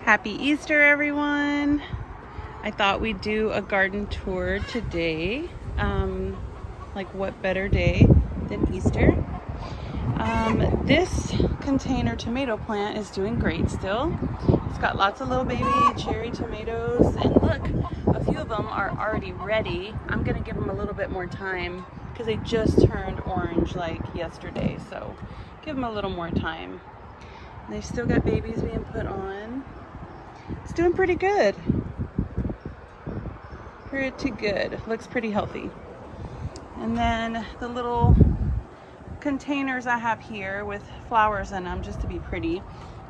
Happy Easter, everyone. I thought we'd do a garden tour today. Like what better day than Easter? This container tomato plant is doing great still. It's got lots of little baby cherry tomatoes, and look, a few of them are already ready. I'm gonna give them a little bit more time because they just turned orange like yesterday, so give them a little more time. And they still got babies being put on. It's doing pretty good. Pretty good. Looks pretty healthy. And then the little containers I have here with flowers in them just to be pretty.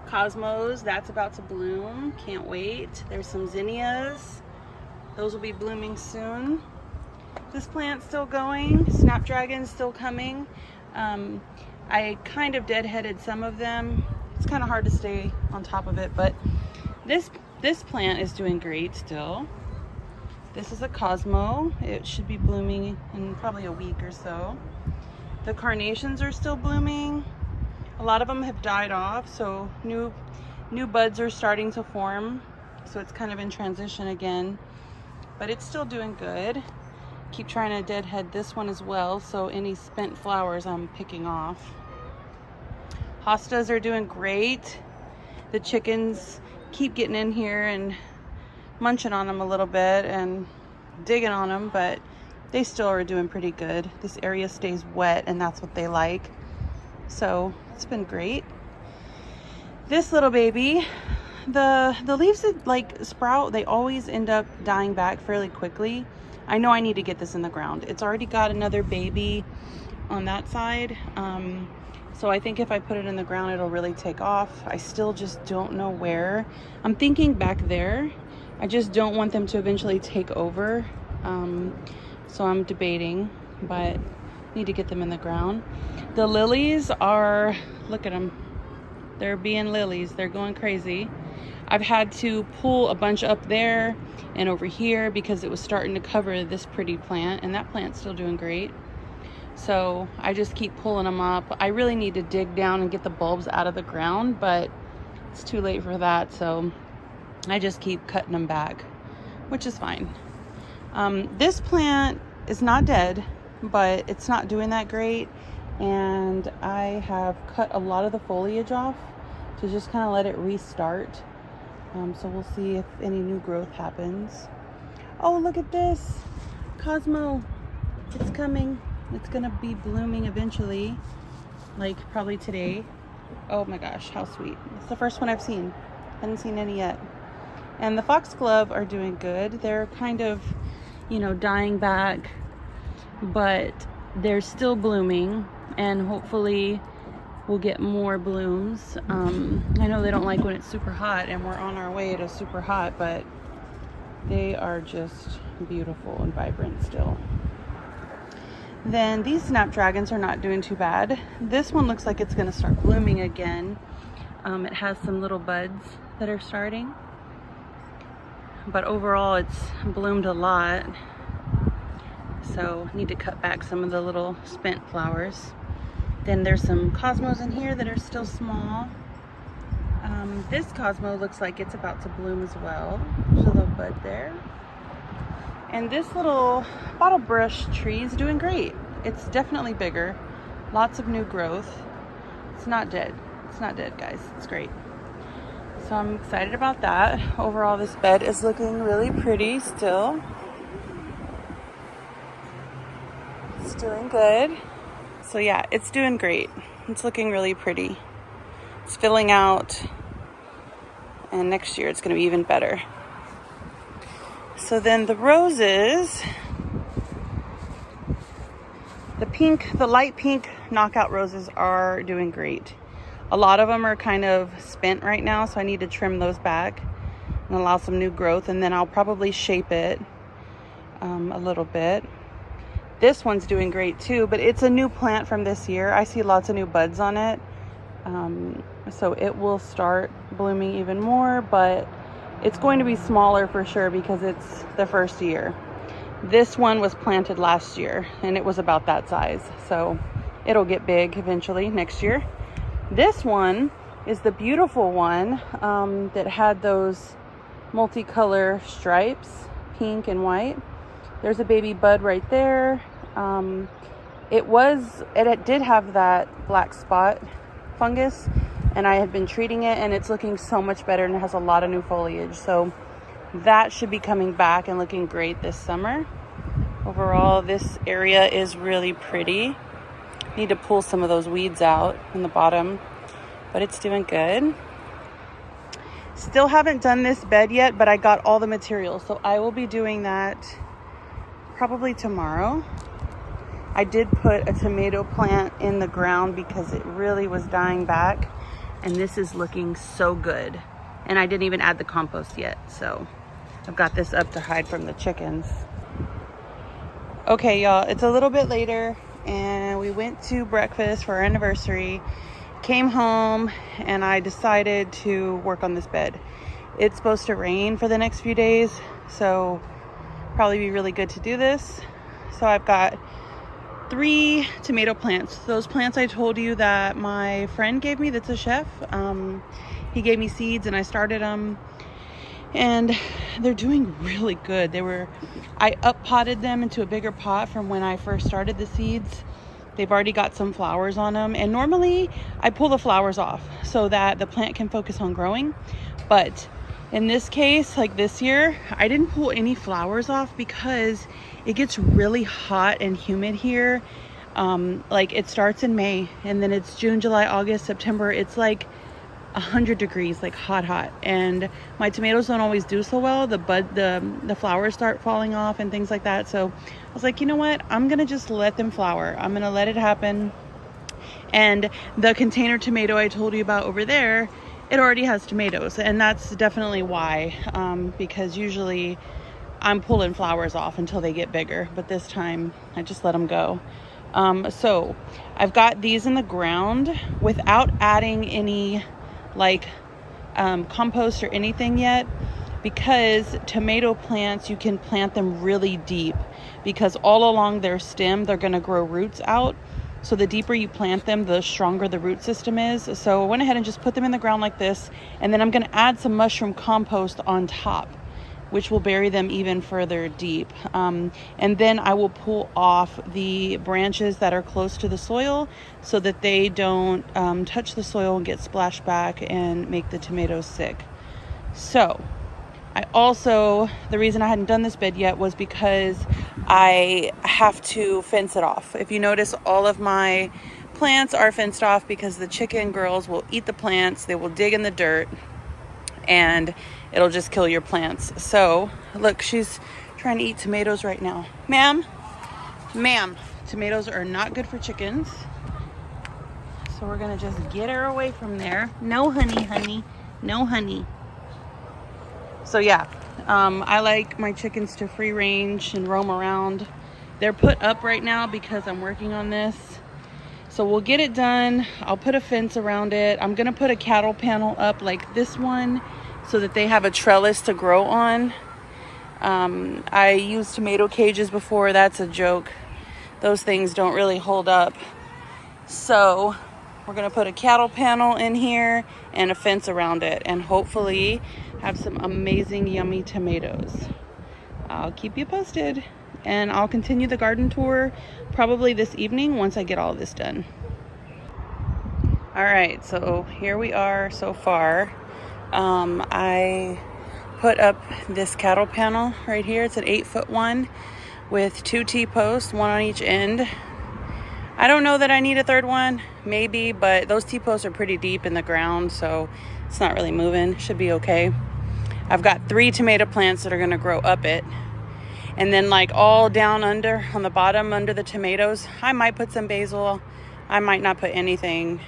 Cosmos, that's about to bloom. Can't wait. There's some zinnias. Those will be blooming soon. This plant's still going. Snapdragon's still coming. I kind of deadheaded some of them. It's kind of hard to stay on top of it, but this plant is doing great still. This is a Cosmo. It should be blooming in probably a week or so. The carnations are still blooming. A lot of them have died off, so new buds are starting to form. So it's kind of in transition again, but it's still doing good. Keep trying to deadhead this one as well, so any spent flowers I'm picking off. Hostas are doing great. The chickens keep getting in here and munching on them a little bit and digging on them, but they still are doing pretty good. This area stays wet and that's what they like, so it's been great. This little baby, the leaves that like sprout, they always end up dying back fairly quickly. I know I need to get this in the ground. It's already got another baby on that side, so I think if I put it in the ground, it'll really take off. I still just don't know where. I'm thinking back there. I just don't want them to eventually take over. So I'm debating, but need to get them in the ground. The lilies are, look at them. They're being lilies. They're going crazy. I've had to pull a bunch up there and over here because it was starting to cover this pretty plant, and that plant's still doing great. So I just keep pulling them up. I really need to dig down and get the bulbs out of the ground, but it's too late for that, so I just keep cutting them back, which is fine. This plant is not dead, but it's not doing that great, and I have cut a lot of the foliage off to just kind of let it restart. So we'll see if any new growth happens. Oh, look at this Cosmo. It's coming. It's gonna be blooming eventually, like probably today. Oh my gosh, how sweet. It's the first one I've seen. Hadn't seen any yet. And the foxglove are doing good. They're kind of, you know, dying back, but they're still blooming, and hopefully we'll get more blooms. I know they don't like when it's super hot, and we're on our way to super hot, but they are just beautiful and vibrant still. Then these snapdragons are not doing too bad. This one looks like it's gonna start blooming again. It has some little buds that are starting, but overall it's bloomed a lot. So need to cut back some of the little spent flowers. Then there's some cosmos in here that are still small. This cosmo looks like it's about to bloom as well. There's a little bud there. And this little bottle brush tree is doing great. It's definitely bigger. Lots of new growth. It's not dead. It's not dead, guys. It's great. So I'm excited about that. Overall, this bed is looking really pretty still. It's doing good. So yeah, it's doing great. It's looking really pretty. It's filling out, and next year it's going to be even better. So then the roses, the light pink knockout roses are doing great. A lot of them are kind of spent right now, so I need to trim those back and allow some new growth, and then I'll probably shape it a little bit. This one's doing great too, but it's a new plant from this year. I see lots of new buds on it. So it will start blooming even more, but it's going to be smaller for sure because it's the first year. This one was planted last year and it was about that size. So it'll get big eventually next year. This one is the beautiful one that had those multicolor stripes, pink and white. There's a baby bud right there. It did have that black spot fungus, and I had been treating it, and it's looking so much better, and it has a lot of new foliage. So that should be coming back and looking great this summer. Overall, this area is really pretty. Need to pull some of those weeds out in the bottom, but it's doing good. Still haven't done this bed yet, but I got all the materials, so I will be doing that probably tomorrow. I did put a tomato plant in the ground because it really was dying back, and this is looking so good. And I didn't even add the compost yet, so I've got this up to hide from the chickens. Okay, y'all, it's a little bit later, and we went to breakfast for our anniversary. Came home, and I decided to work on this bed. It's supposed to rain for the next few days, so probably be really good to do this. So I've got 3 tomato plants. Those plants I told you that my friend gave me, that's a chef. He gave me seeds, and I started them, and they're doing really good. I up potted them into a bigger pot from when I first started the seeds. They've already got some flowers on them, and normally I pull the flowers off so that the plant can focus on growing. But in this case, like this year, I didn't pull any flowers off because it gets really hot and humid here. Like it starts in May, and then it's June, July, August, September. It's like 100 degrees, like hot. And my tomatoes don't always do so well. The flowers start falling off and things like that. So I was like, you know what? I'm going to just let them flower. I'm going to let it happen. And the container tomato I told you about over there, it already has tomatoes. And that's definitely why, because usually I'm pulling flowers off until they get bigger. But this time I just let them go. So I've got these in the ground without adding any compost or anything yet, because tomato plants, you can plant them really deep, because all along their stem they're going to grow roots out. So the deeper you plant them, the stronger the root system is. So I went ahead and just put them in the ground like this, and then I'm going to add some mushroom compost on top, which will bury them even further deep. And then I will pull off the branches that are close to the soil so that they don't touch the soil and get splashed back and make the tomatoes sick. So the reason I hadn't done this bed yet was because I have to fence it off. If you notice, all of my plants are fenced off because the chicken girls will eat the plants. They will dig in the dirt, and it'll just kill your plants. So look, she's trying to eat tomatoes right now. Ma'am, tomatoes are not good for chickens. So we're gonna just get her away from there. No honey, no honey. So yeah, I like my chickens to free range and roam around. They're put up right now because I'm working on this. So we'll get it done. I'll put a fence around it. I'm gonna put a cattle panel up like this one, so that they have a trellis to grow on. I used tomato cages before. That's a joke. Those things don't really hold up. So we're gonna put a cattle panel in here and a fence around it, and hopefully have some amazing, yummy tomatoes. I'll keep you posted, and I'll continue the garden tour probably this evening once I get all of this done. All right, so here we are so far. I put up this cattle panel right here. It's an 8-foot one with 2 T-posts, one on each end. I don't know that I need a third one, maybe, but those T-posts are pretty deep in the ground, so it's not really moving. Should be okay. I've got 3 tomato plants that are going to grow up it. And then like all down under, on the bottom under the tomatoes, I might put some basil. I might not put anything.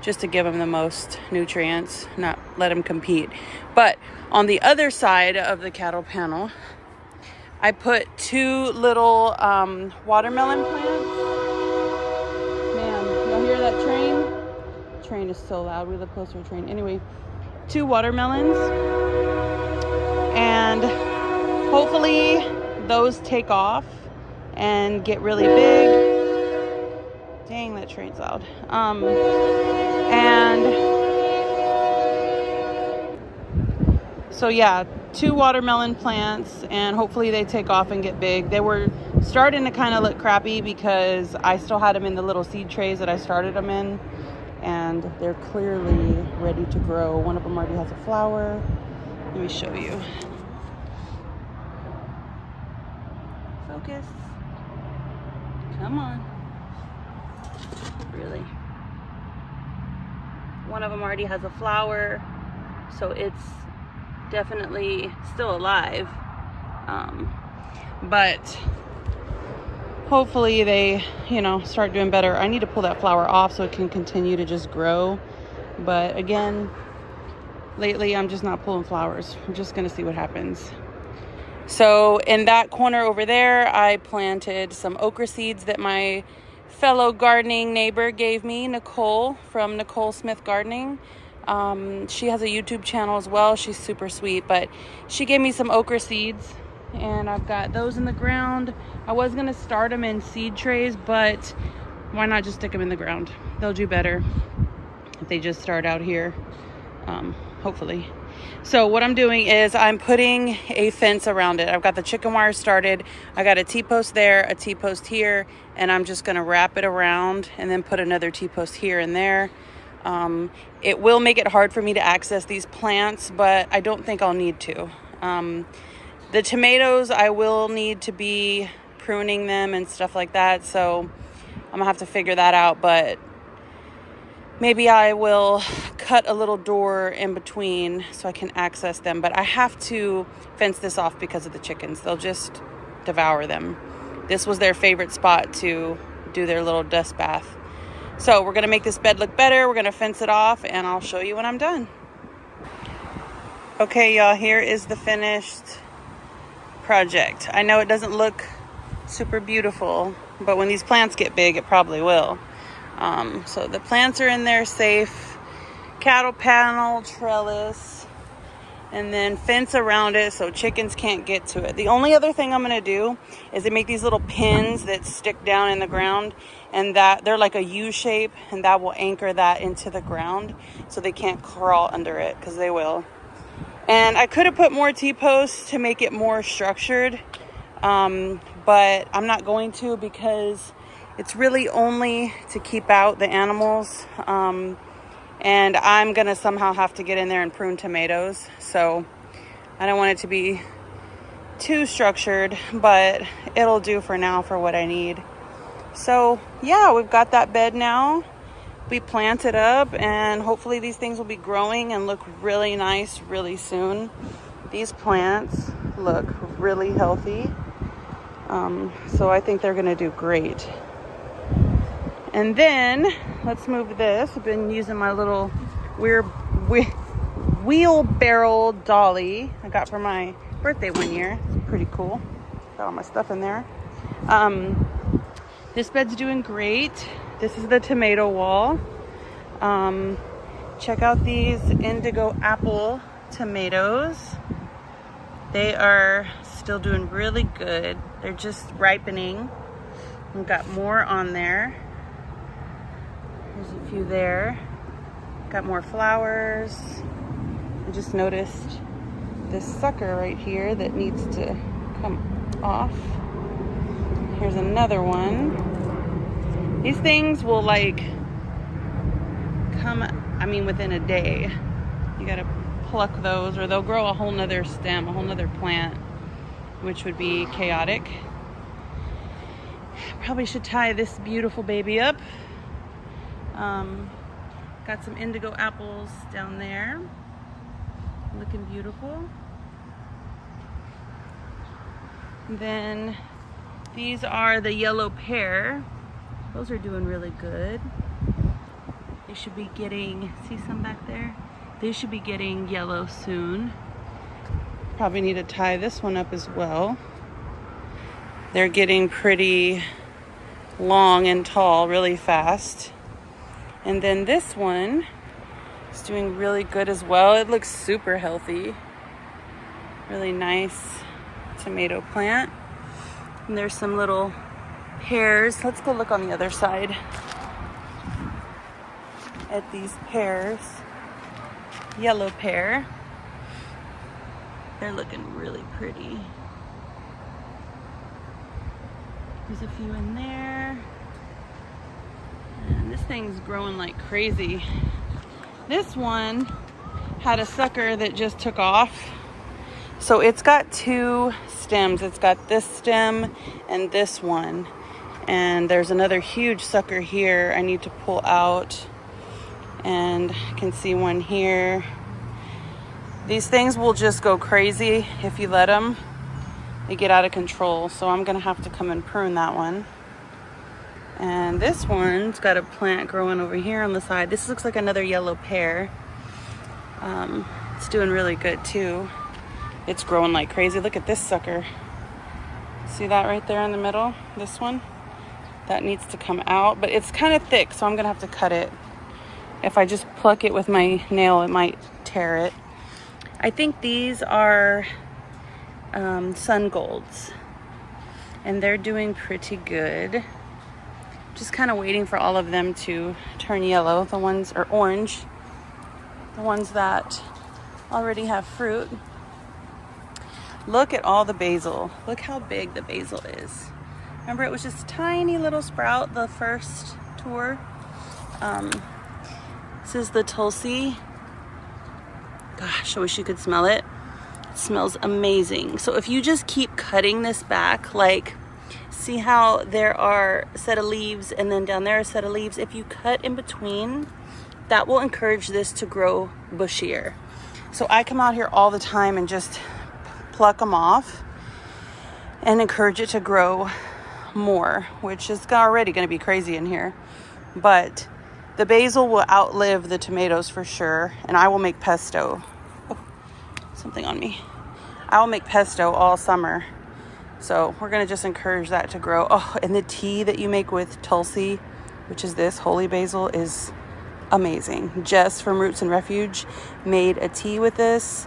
Just to give them the most nutrients, not let them compete. But on the other side of the cattle panel, I put 2 little watermelon plants. Man, y'all hear that train? The train is so loud. We live close to a train. Anyway, 2 watermelons. And hopefully those take off and get really big. Dang, that train's loud. And so yeah, 2 watermelon plants, and hopefully they take off and get big. They were starting to kind of look crappy because I still had them in the little seed trays that I started them in, and they're clearly ready to grow. One of them already has a flower. Let me show you. Focus. Come on. Really. One of them already has a flower, so it's definitely still alive. But hopefully they, start doing better. I need to pull that flower off so it can continue to just grow. But again, lately I'm just not pulling flowers. I'm just gonna see what happens. So in that corner over there, I planted some okra seeds that my fellow gardening neighbor gave me, Nicole, from Nicole Smith Gardening. She has a YouTube channel as well. She's super sweet, but she gave me some okra seeds, and I've got those in the ground. I was gonna start them in seed trays, but why not just stick them in the ground? They'll do better if they just start out here, hopefully. So what I'm doing is I'm putting a fence around it. I've got the chicken wire started. I got a T-post there, a T-post here, and I'm just gonna wrap it around and then put another T-post here and there. It will make it hard for me to access these plants, but I don't think I'll need to. The tomatoes, I will need to be pruning them and stuff like that, so I'm gonna have to figure that out, but maybe I will cut a little door in between so I can access them. But I have to fence this off because of the chickens. They'll just devour them. This was their favorite spot to do their little dust bath. So we're gonna make this bed look better. We're gonna fence it off, and I'll show you when I'm done. Okay, y'all, here is the finished project. I know it doesn't look super beautiful, but when these plants get big, it probably will. So the plants are in there safe, cattle panel, trellis, and then fence around it so chickens can't get to it. The only other thing I'm gonna do is they make these little pins that stick down in the ground, and that they're like a U shape, and that will anchor that into the ground so they can't crawl under it, because they will. And I could have put more T-posts to make it more structured, but I'm not going to, because it's really only to keep out the animals, and I'm gonna somehow have to get in there and prune tomatoes, so I don't want it to be too structured, but it'll do for now for what I need. So yeah, we've got that bed now. We planted up, and hopefully these things will be growing and look really nice really soon. These plants look really healthy, so I think they're gonna do great. And then let's move this. I've been using my little wheelbarrow dolly I got for my birthday one year. It's pretty cool. Got all my stuff in there. This bed's doing great. This is the tomato wall. Check out these indigo apple tomatoes. They are still doing really good. They're just ripening. We've got more on there. There's a few there. Got more flowers. I just noticed this sucker right here that needs to come off. Here's another one. These things will come, within a day. You gotta pluck those, or they'll grow a whole nother stem, a whole nother plant, which would be chaotic. Probably should tie this beautiful baby up. Got some indigo apples down there, looking beautiful. And then these are the yellow pear. Those are doing really good. They should be getting, see some back there? They should be getting yellow soon. Probably need to tie this one up as well. They're getting pretty long and tall really fast. And then this one is doing really good as well. It looks super healthy. Really nice tomato plant. And there's some little pears. Let's go look on the other side. at these pears. Yellow pear. They're looking really pretty. There's a few in there. And this thing's growing like crazy. This one had a sucker that just took off. So it's got two stems. It's got this stem and this one. And there's another huge sucker here I need to pull out. And I can see one here. These things will just go crazy if you let them. They get out of control. So I'm gonna have to come and prune that one. And this one's got a plant growing over here on the side. This looks like another yellow pear. It's doing really good too. It's growing like crazy. Look at this sucker. See that right there in the middle? This one? That needs to come out, but it's kind of thick, so I'm gonna have to cut it. If I just pluck it with my nail, it might tear it. I think these are sun golds, and they're doing pretty good. Just kind of waiting for all of them to turn yellow, the ones, or orange, the ones that already have fruit. Look at all the basil. Look how big the basil is. Remember, it was just a tiny little sprout the first tour. This is the Tulsi. Gosh, I wish you could smell it. It smells amazing. So if you just keep cutting this back, like, see how there are a set of leaves and then down there a set of leaves? If you cut in between, that will encourage this to grow bushier. So I come out here all the time and just pluck them off and encourage it to grow more, which is already going to be crazy in here. But the basil will outlive the tomatoes for sure, and I will make pesto. Oh, something on me. I will make pesto all summer. So we're going to just encourage that to grow. Oh, and the tea that you make with Tulsi, which is this holy basil, is amazing. Jess from Roots and Refuge made a tea with this.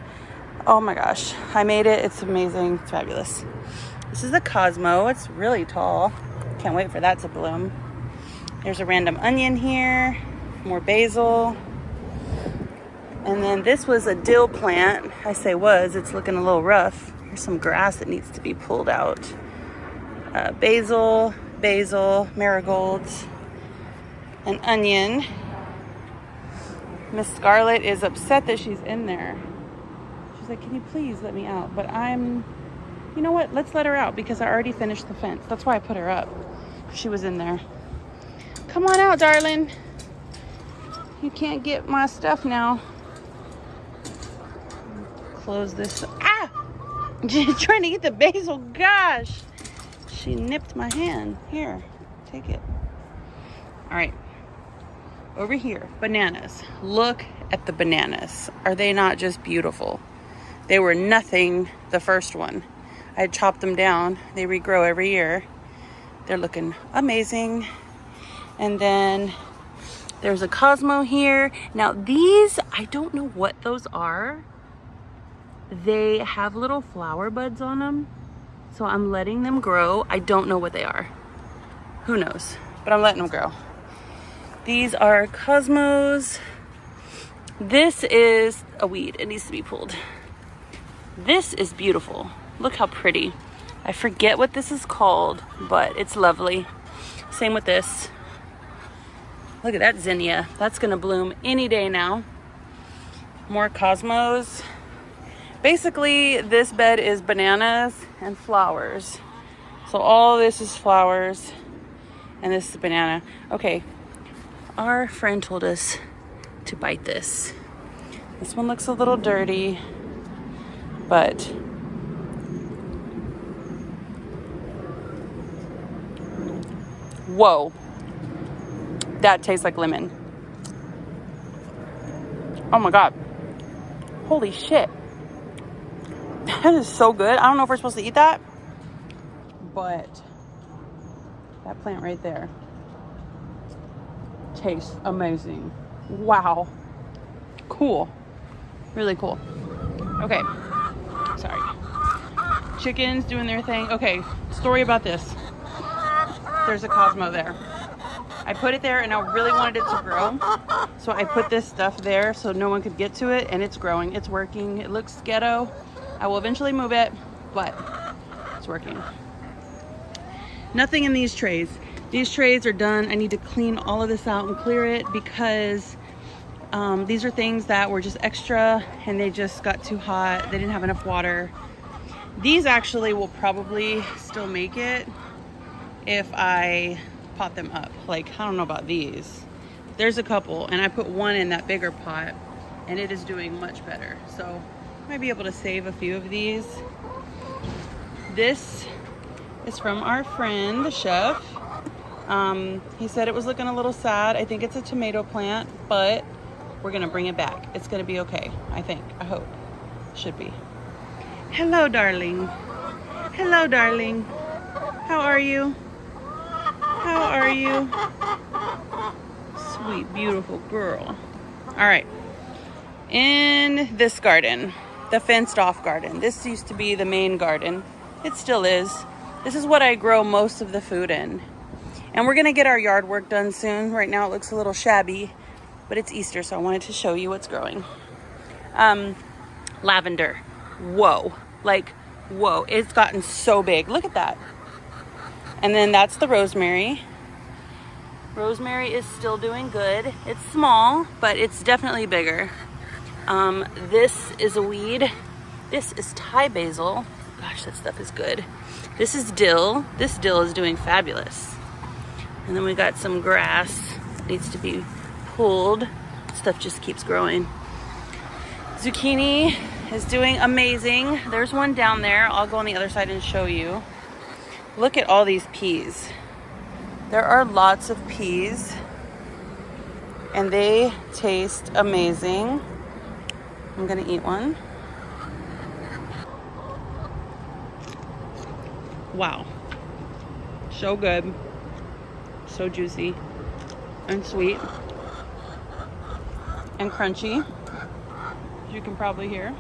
Oh my gosh, I made it. It's amazing. It's fabulous. This is a Cosmo. It's really tall. Can't wait for that to bloom. There's a random onion here, more basil. And then this was a dill plant. I say was, it's looking a little rough. There's some grass that needs to be pulled out. Basil, marigolds, an onion. Miss Scarlett is upset that she's in there. She's like, can you please let me out? But you know what? Let's let her out because I already finished the fence. That's why I put her up. She was in there. Come on out, darling. You can't get my stuff now. Close this. Ah! Trying to eat the basil. Gosh. She nipped my hand. Here, take it. All right. Over here, bananas. Look at the bananas. Are they not just beautiful? They were nothing the first one. I chopped them down. They regrow every year. They're looking amazing. And then there's a Cosmo here. Now these, I don't know what those are. They have little flower buds on them. So I'm letting them grow. I don't know what they are. Who knows? But I'm letting them grow. These are Cosmos. This is a weed. It needs to be pulled. This is beautiful. Look how pretty. I forget what this is called, but it's lovely. Same with this. Look at that zinnia. That's gonna bloom any day now. More Cosmos. Basically, this bed is bananas and flowers. So all this is flowers and this is banana. Okay, our friend told us to bite this. This one looks a little dirty, but whoa, that tastes like lemon. Oh my God, holy shit. That is so good. I don't know if we're supposed to eat that, but that plant right there tastes amazing. Wow. Cool. Really cool. Okay. Sorry. Chickens doing their thing. Okay. Story about this. There's a Cosmo there. I put it there and I really wanted it to grow. So I put this stuff there so no one could get to it, and it's growing. It's working. It looks ghetto. I will eventually move it, but it's working. Nothing in these trays. These trays are done. I need to clean all of this out and clear it because these are things that were just extra and they just got too hot. They didn't have enough water. These actually will probably still make it if I pot them up. Like, I don't know about these. There's a couple, and I put one in that bigger pot, and it is doing much better. So I might be able to save a few of these. This is from our friend, the chef. He said it was looking a little sad. I think it's a tomato plant, but we're gonna bring it back. It's gonna be okay, I think. I hope. Should be. Hello, darling. Hello, darling. How are you? How are you? Sweet, beautiful girl. All right. In this garden, the fenced off garden, this used to be the main garden. It still is. This is what I grow most of the food in. And we're gonna get our yard work done soon. Right now it looks a little shabby, but it's Easter, so I wanted to show you what's growing. Lavender. Whoa. Like, whoa. It's gotten so big. Look at that. And then that's the rosemary. Rosemary is still doing good. It's small, but it's definitely bigger. This is a weed. This is Thai basil. Gosh, that stuff is good. This is dill. This dill is doing fabulous. And then we got some grass. Needs to be pulled. Stuff just keeps growing. Zucchini is doing amazing. There's one down there. I'll go on the other side and show you. Look at all these peas. There are lots of peas and they taste amazing. I'm gonna eat one. Wow. So good. So juicy and sweet and crunchy, as you can probably hear.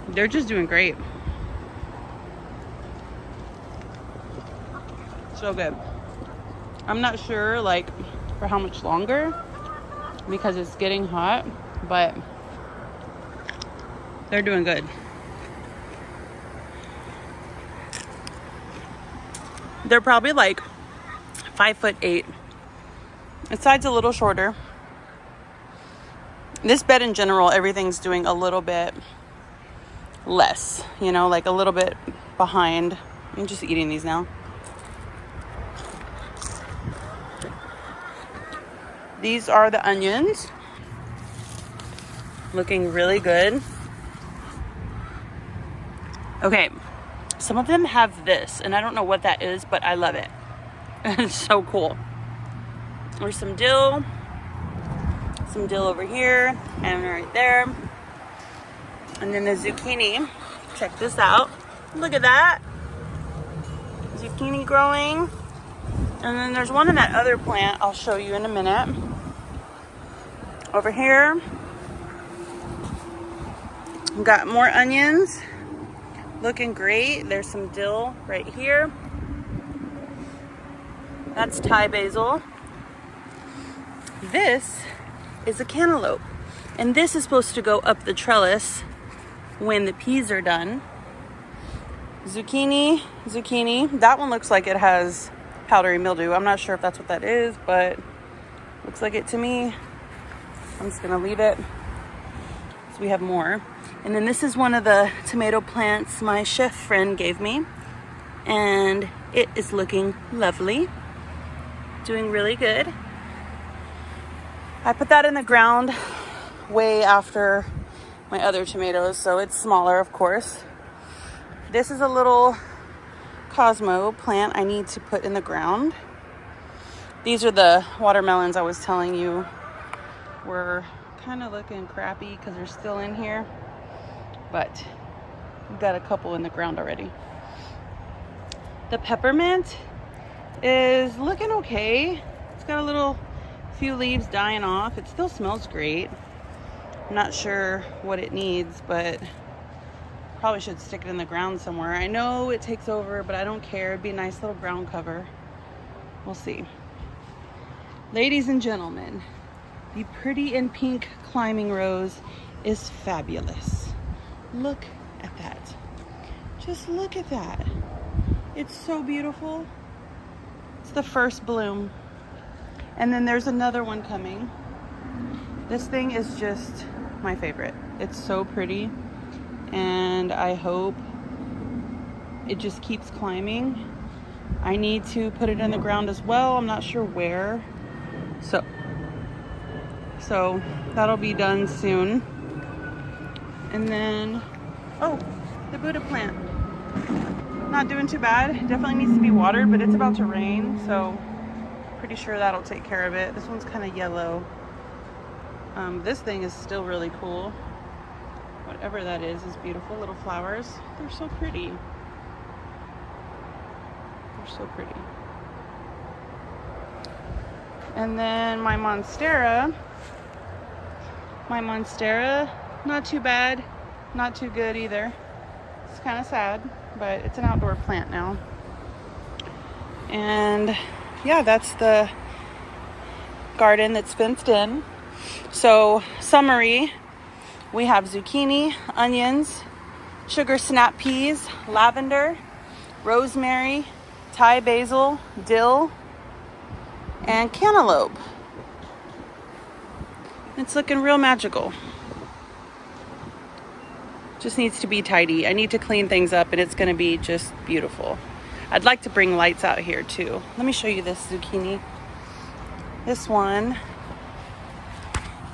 They're just doing great. So good. I'm not sure like for how much longer because it's getting hot, but they're doing good. They're probably like 5'8". This side's a little shorter. This bed in general, everything's doing a little bit less, you know, like a little bit behind. I'm just eating these now. These are the onions. Looking really good. Okay, some of them have this, and I don't know what that is, but I love it. It's so cool. There's some dill over here, and right there. And then the zucchini. Check this out. Look at that. Zucchini growing. And then there's one in that other plant I'll show you in a minute. Over here, we've got more onions. Looking great. There's some dill right here. That's Thai basil. This is a cantaloupe. And this is supposed to go up the trellis when the peas are done. Zucchini. That one looks like it has powdery mildew. I'm not sure if that's what that is, but looks like it to me. I'm just gonna leave it. So we have more. And then this is one of the tomato plants my chef friend gave me. And it is looking lovely. Doing really good. I put that in the ground way after my other tomatoes, so it's smaller, of course. This is a little Cosmo plant I need to put in the ground. These are the watermelons I was telling you were kind of looking crappy because they're still in here, but we've got a couple in the ground already. The peppermint is looking okay. It's got a little few leaves dying off. It still smells great. I'm not sure what it needs, but probably should stick it in the ground somewhere. I know it takes over, but I don't care. It'd be a nice little ground cover. We'll see. Ladies and gentlemen, the Pretty in Pink climbing rose is fabulous. Look at that. Just look at that. It's so beautiful. It's the first bloom. And then there's another one coming. This thing is just my favorite. It's so pretty. And I hope it just keeps climbing. I need to put it in the ground as well. I'm not sure where. So that'll be done soon. And then, oh, the Buddha plant. Not doing too bad. Definitely needs to be watered, but it's about to rain, so pretty sure that'll take care of it. This one's kind of yellow. This thing is still really cool. Whatever that is beautiful. Little flowers. They're so pretty. They're so pretty. And then my Monstera, not too bad, not too good either. It's kind of sad, but it's an outdoor plant now. And yeah, that's the garden that's fenced in. So summary, we have zucchini, onions, sugar snap peas, lavender, rosemary, Thai basil, dill, and cantaloupe. It's looking real magical. Just needs to be tidy. I need to clean things up and it's going to be just beautiful. I'd like to bring lights out here too. Let me show you this zucchini. This one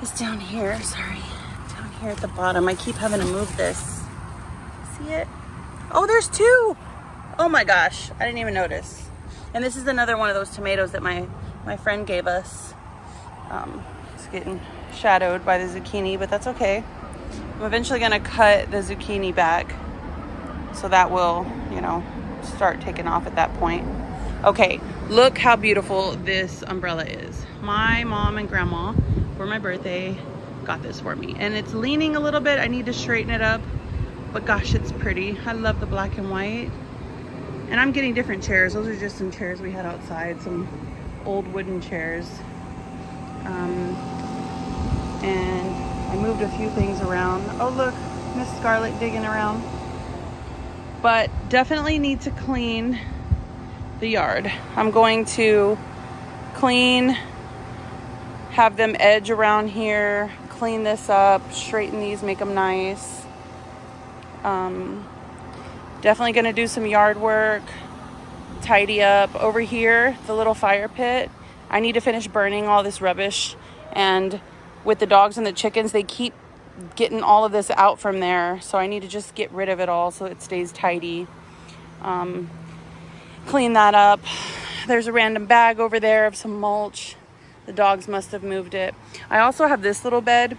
is down here. Sorry. Down here at the bottom. I keep having to move this. See it? Oh, there's two. Oh my gosh. I didn't even notice. And this is another one of those tomatoes that my friend gave us. It's getting shadowed by the zucchini, but that's okay. I'm eventually going to cut the zucchini back so that will, start taking off at that point. Okay, look how beautiful this umbrella is. My mom and grandma, for my birthday, got this for me. And it's leaning a little bit. I need to straighten it up. But gosh, it's pretty. I love the black and white. And I'm getting different chairs. Those are just some chairs we had outside, some old wooden chairs. And I moved a few things around. Oh look, Miss Scarlett digging around. But definitely need to clean the yard. I'm going to clean, have them edge around here, clean this up, straighten these, make them nice. Definitely gonna do some yard work, tidy up. Over here, the little fire pit, I need to finish burning all this rubbish. And with the dogs and the chickens, they keep getting all of this out from there. So I need to just get rid of it all so it stays tidy. Clean that up. There's a random bag over there of some mulch. The dogs must have moved it. I also have this little bed.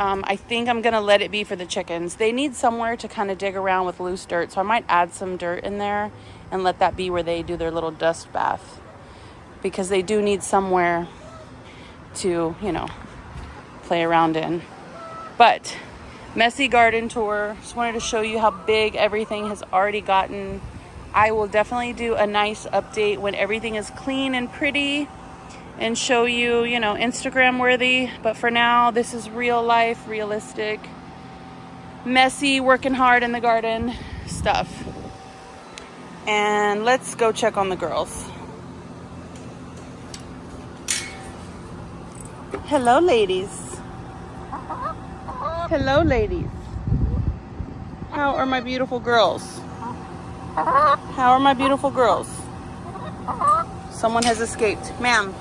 I think I'm gonna let it be for the chickens. They need somewhere to kind of dig around with loose dirt. So I might add some dirt in there and let that be where they do their little dust bath. Because they do need somewhere to, play around in. But messy garden tour. Just wanted to show you how big everything has already gotten. I will definitely do a nice update when everything is clean and pretty and show you, Instagram worthy. But for now, this is real life, realistic, messy, working hard in the garden stuff. And let's go check on the girls. Hello, ladies. Hello, ladies. How are my beautiful girls? How are my beautiful girls? Someone has escaped. Ma'am.